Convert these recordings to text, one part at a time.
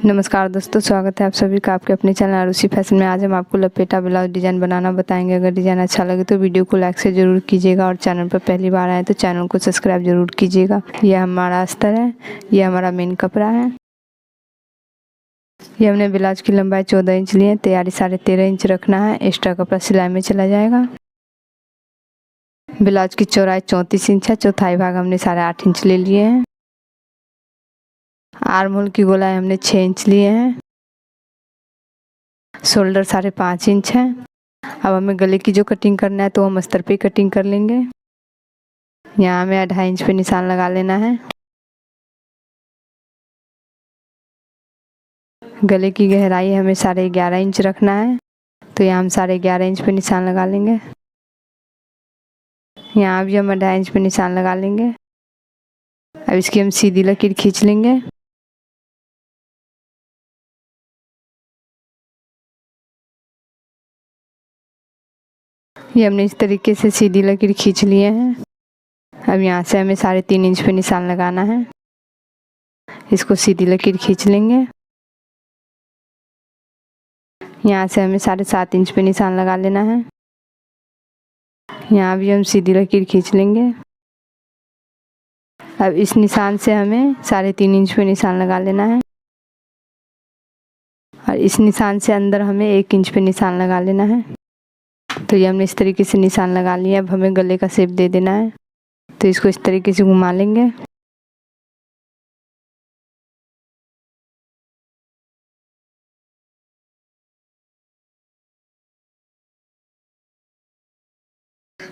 नमस्कार दोस्तों, स्वागत है आप सभी का आपके अपने चैनल आरुषि फैशन में। आज हम आपको लपेटा ब्लाउज डिज़ाइन बनाना बताएंगे। अगर डिज़ाइन अच्छा लगे तो वीडियो को लाइक से ज़रूर कीजिएगा और चैनल पर पहली बार आए तो चैनल को सब्सक्राइब जरूर कीजिएगा। यह हमारा अस्तर है, यह हमारा मेन कपड़ा है। ये हमने ब्लाउज की लंबाई 14 इंच ली है, तैयारी 13.5 इंच रखना है। एक्स्ट्रा कपड़ा सिलाई में चला जाएगा। ब्लाउज की चौड़ाई 34 इंच है, चौथाई भाग हमने 8.5 इंच ले लिए हैं। आर्म होल की गोलाई हमने 6 इंच लिए हैं। शोल्डर 5.5 इंच है। अब हमें गले की जो कटिंग करना है तो हम अस्तर पे कटिंग कर लेंगे। यहाँ हमें 2.5 इंच पे निशान लगा लेना है। गले की गहराई हमें 11.5 इंच रखना है, तो यहाँ हम 11.5 इंच पे निशान लगा लेंगे। यहाँ भी हम 2.5 इंच पे निशान लगा लेंगे। अब इसकी हम सीधी लकीर खींच लेंगे। ये हमने इस तरीके से सीधी लकीर खींच लिए हैं। अब यहाँ से हमें 3.5 इंच पे निशान लगाना है। इसको सीधी लकीर खींच लेंगे। यहाँ से हमें 7.5 इंच पे निशान लगा लेना है। यहाँ भी हम सीधी लकीर खींच लेंगे। अब इस निशान से हमें 3.5 इंच पे निशान लगा लेना है और इस निशान से अंदर हमें 1 इंच पे निशान लगा लेना है। तो ये हमने इस तरीके से निशान लगा लिया। अब हमें गले का शेप दे देना है, तो इसको इस तरीके से घुमा लेंगे।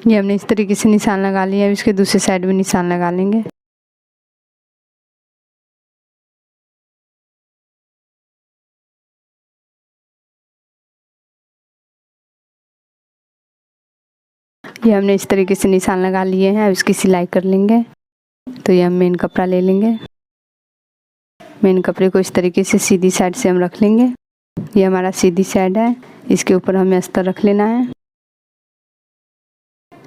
ये हमने इस तरीके से निशान लगा लिया। अब इसके दूसरे साइड में निशान लगा लेंगे। ये हमने इस तरीके से निशान लगा लिए हैं। अब इसकी सिलाई कर लेंगे। तो ये हम मेन कपड़ा ले लेंगे। मेन कपड़े को इस तरीके से सीधी साइड से हम रख लेंगे। ये हमारा सीधी साइड है, इसके ऊपर हमें अस्तर रख लेना है।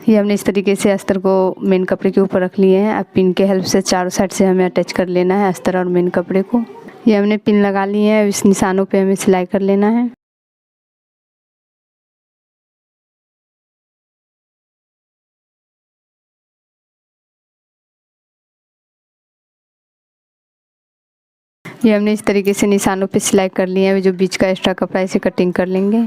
ये हमने इस तरीके से अस्तर को मेन कपड़े के ऊपर रख लिए हैं। अब पिन के हेल्प से चारों साइड से हमें अटैच कर लेना है अस्तर और मेन कपड़े को। ये हमने पिन लगा लिए हैं। इस निशानों पे हमें सिलाई कर लेना है। ये हमने इस तरीके से निशानों पे सिलाई कर लिए हैं। जो बीच का एक्स्ट्रा कपड़ा इसे कटिंग कर लेंगे।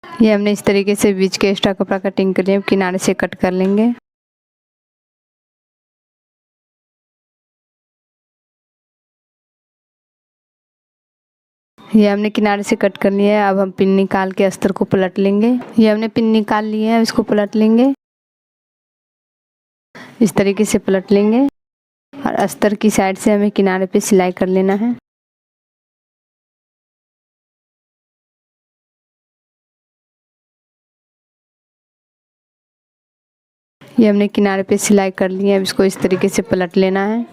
ये हमने इस तरीके से बीच के एक्स्ट्रा कपड़ा कटिंग कर लिया। किनारे से कट कर लेंगे। ये हमने किनारे से कट कर लिया है। अब हम पिन निकाल के अस्तर को पलट लेंगे। ये हमने पिन निकाल लिए है, इसको पलट लेंगे। इस तरीके से पलट लेंगे और अस्तर की साइड से हमें किनारे पे सिलाई कर लेना है। ये हमने किनारे पे सिलाई कर ली है। अब इसको इस तरीके से पलट लेना है।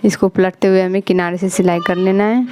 इसको पलटते हुए हमें किनारे से सिलाई कर लेना है।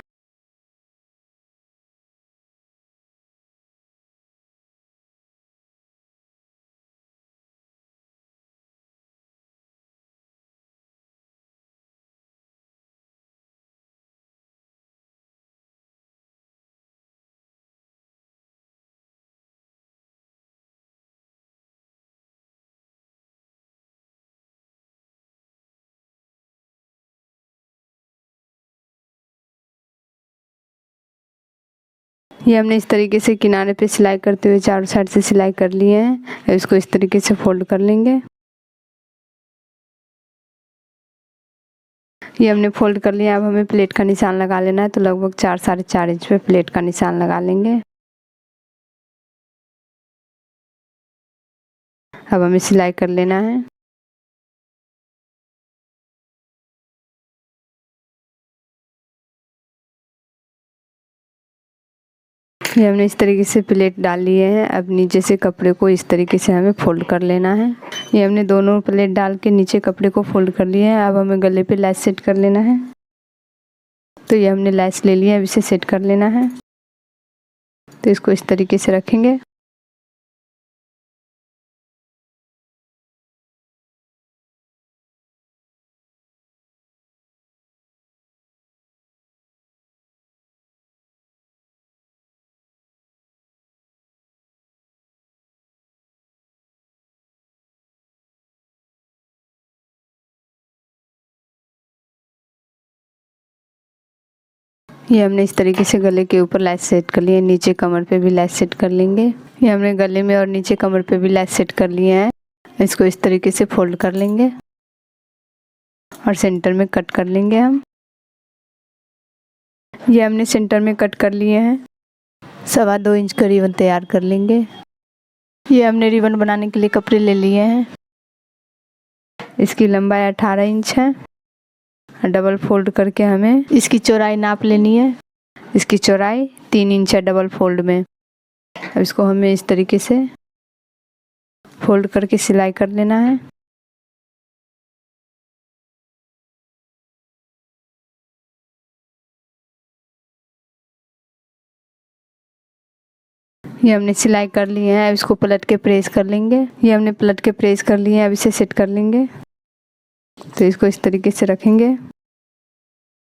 ये हमने इस तरीके से किनारे पे सिलाई करते हुए चारों साइड से सिलाई कर लिए हैं। इसको इस तरीके से फोल्ड कर लेंगे। ये हमने फोल्ड कर लिया। अब हमें प्लेट का निशान लगा लेना है। तो लगभग 4-4.5 इंच पे प्लेट का निशान लगा लेंगे। अब हमें सिलाई कर लेना है। ये हमने इस तरीके से प्लेट डाल लिए हैं। अब नीचे से कपड़े को इस तरीके से हमें फोल्ड कर लेना है। ये हमने दोनों प्लेट डाल के नीचे कपड़े को फोल्ड कर लिए हैं। अब हमें गले पे लैस सेट कर लेना है। तो ये हमने लैस ले लिया। अब इसे सेट कर लेना है। तो इसको इस तरीके से रखेंगे। ये हमने इस तरीके से गले के ऊपर लैस सेट कर लिए, नीचे कमर पे भी लैस सेट कर लेंगे। ये हमने गले में और नीचे कमर पे भी लैस सेट कर लिए हैं। इसको इस तरीके से फोल्ड कर लेंगे और सेंटर में कट कर लेंगे हम। ये हमने सेंटर में कट कर लिए हैं। 2.25 इंच का रिबन तैयार कर लेंगे। ये हमने रिबन बनाने के लिए कपड़े ले लिए हैं। इसकी लंबाई 18 इंच है। डबल फोल्ड करके हमें इसकी चौड़ाई नाप लेनी है। इसकी चौड़ाई 3 इंच है डबल फोल्ड में। अब इसको हमें इस तरीके से फोल्ड करके सिलाई कर लेना है। ये हमने सिलाई कर लिए हैं। अब इसको पलट के प्रेस कर लेंगे। ये हमने पलट के प्रेस कर लिए हैं। अब इसे सेट कर लेंगे। तो इसको इस तरीके से रखेंगे।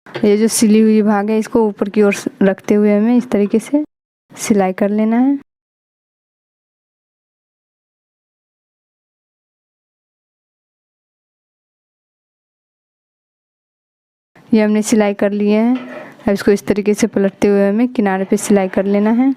ये जो सिली हुई भाग है इसको ऊपर की ओर रखते हुए हमें इस तरीके से सिलाई कर लेना है। ये हमने सिलाई कर लिए हैं। अब इसको इस तरीके से पलटते हुए हमें किनारे पे सिलाई कर लेना है।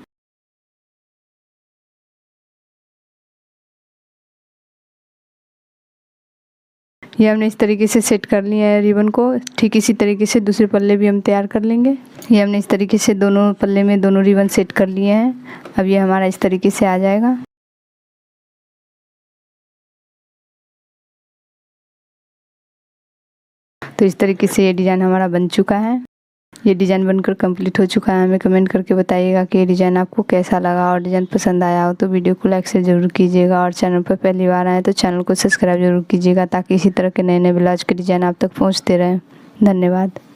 ये हमने इस तरीके से सेट कर लिया है रिबन को। ठीक इसी तरीके से दूसरे पल्ले भी हम तैयार कर लेंगे। ये हमने इस तरीके से दोनों पल्ले में दोनों रिबन सेट कर लिए हैं। अब ये हमारा इस तरीके से आ जाएगा। तो इस तरीके से ये डिज़ाइन हमारा बन चुका है। ये डिज़ाइन बनकर कंप्लीट हो चुका है। हमें कमेंट करके बताइएगा कि ये डिज़ाइन आपको कैसा लगा, और डिज़ाइन पसंद आया हो तो वीडियो को लाइक से ज़रूर कीजिएगा, और चैनल पर पहली बार आए तो चैनल को सब्सक्राइब जरूर कीजिएगा, ताकि इसी तरह के नए नए ब्लाउज के डिज़ाइन आप तक पहुंचते रहें। धन्यवाद।